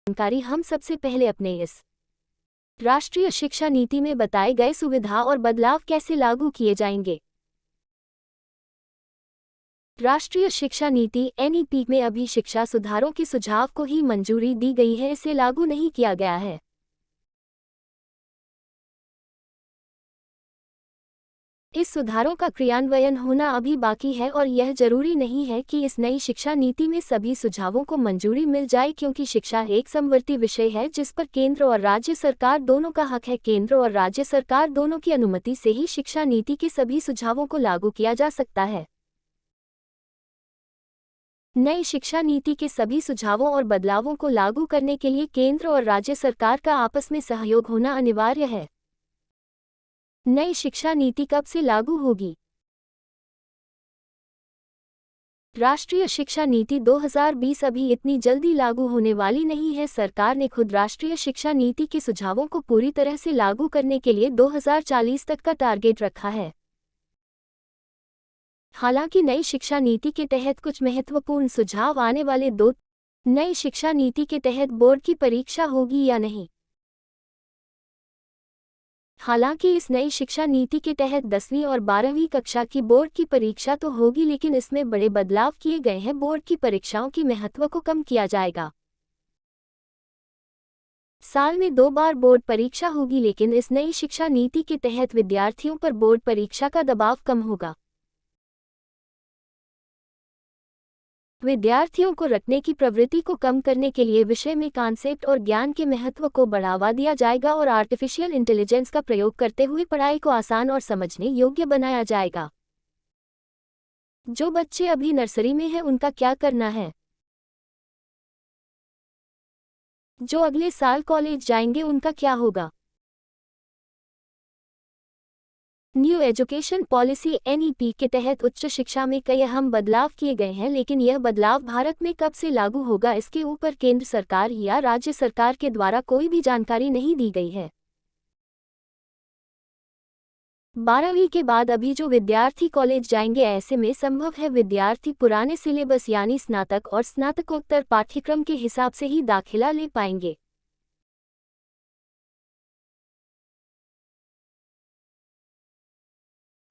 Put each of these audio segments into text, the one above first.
जानकारी हम सबसे पहले अपने इस राष्ट्रीय शिक्षा नीति में बताए गए सुविधा और बदलाव कैसे लागू किए जाएंगे। राष्ट्रीय शिक्षा नीति एनईपी में अभी शिक्षा सुधारों के सुझाव को ही मंजूरी दी गई है, इसे लागू नहीं किया गया है। इस सुधारों का क्रियान्वयन होना अभी बाकी है और यह जरूरी नहीं है कि इस नई शिक्षा नीति में सभी सुझावों को मंजूरी मिल जाए, क्योंकि शिक्षा एक समवर्ती विषय है जिस पर केंद्र और राज्य सरकार दोनों का हक है। केंद्र और राज्य सरकार दोनों की अनुमति से ही शिक्षा नीति के सभी सुझावों को लागू किया जा सकता है। नई शिक्षा नीति के सभी सुझावों और बदलावों को लागू करने के लिए केंद्र और राज्य सरकार का आपस में सहयोग होना अनिवार्य है। नई शिक्षा नीति कब से लागू होगी? राष्ट्रीय शिक्षा नीति 2020 अभी इतनी जल्दी लागू होने वाली नहीं है। सरकार ने खुद राष्ट्रीय शिक्षा नीति के सुझावों को पूरी तरह से लागू करने के लिए 2040 तक का टारगेट रखा है। हालांकि नई शिक्षा नीति के तहत कुछ महत्वपूर्ण सुझाव आने वाले नई शिक्षा नीति के तहत बोर्ड की परीक्षा होगी या नहीं? हालांकि इस नई शिक्षा नीति के तहत 10वीं और 12वीं कक्षा की बोर्ड की परीक्षा तो होगी, लेकिन इसमें बड़े बदलाव किए गए हैं। बोर्ड की परीक्षाओं की महत्व को कम किया जाएगा। साल में 2 बार बोर्ड परीक्षा होगी, लेकिन इस नई शिक्षा नीति के तहत विद्यार्थियों पर बोर्ड परीक्षा का दबाव कम होगा। विद्यार्थियों को रटने की प्रवृत्ति को कम करने के लिए विषय में कॉन्सेप्ट और ज्ञान के महत्व को बढ़ावा दिया जाएगा और आर्टिफिशियल इंटेलिजेंस का प्रयोग करते हुए पढ़ाई को आसान और समझने योग्य बनाया जाएगा। जो बच्चे अभी नर्सरी में हैं उनका क्या करना है? जो अगले साल कॉलेज जाएंगे उनका क्या होगा? न्यू एजुकेशन पॉलिसी एनईपी के तहत उच्च शिक्षा में कई अहम बदलाव किए गए हैं, लेकिन यह बदलाव भारत में कब से लागू होगा इसके ऊपर केंद्र सरकार या राज्य सरकार के द्वारा कोई भी जानकारी नहीं दी गई है। 12वीं के बाद अभी जो विद्यार्थी कॉलेज जाएंगे, ऐसे में संभव है विद्यार्थी पुराने सिलेबस यानी स्नातक और स्नातकोत्तर पाठ्यक्रम के हिसाब से ही दाखिला ले पाएंगे।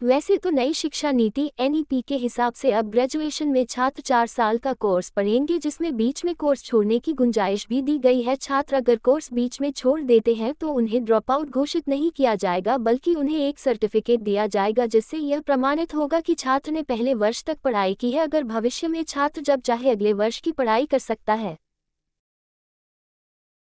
वैसे तो नई शिक्षा नीति एनईपी के हिसाब से अब ग्रेजुएशन में छात्र 4 साल का कोर्स पढ़ेंगे, जिसमें बीच में कोर्स छोड़ने की गुंजाइश भी दी गई है। छात्र अगर कोर्स बीच में छोड़ देते हैं तो उन्हें ड्रॉप आउट घोषित नहीं किया जाएगा, बल्कि उन्हें एक सर्टिफिकेट दिया जाएगा जिससे यह प्रमाणित होगा कि छात्र ने पहले वर्ष तक पढ़ाई की है। अगर भविष्य में छात्र जब चाहे अगले वर्ष की पढ़ाई कर सकता है।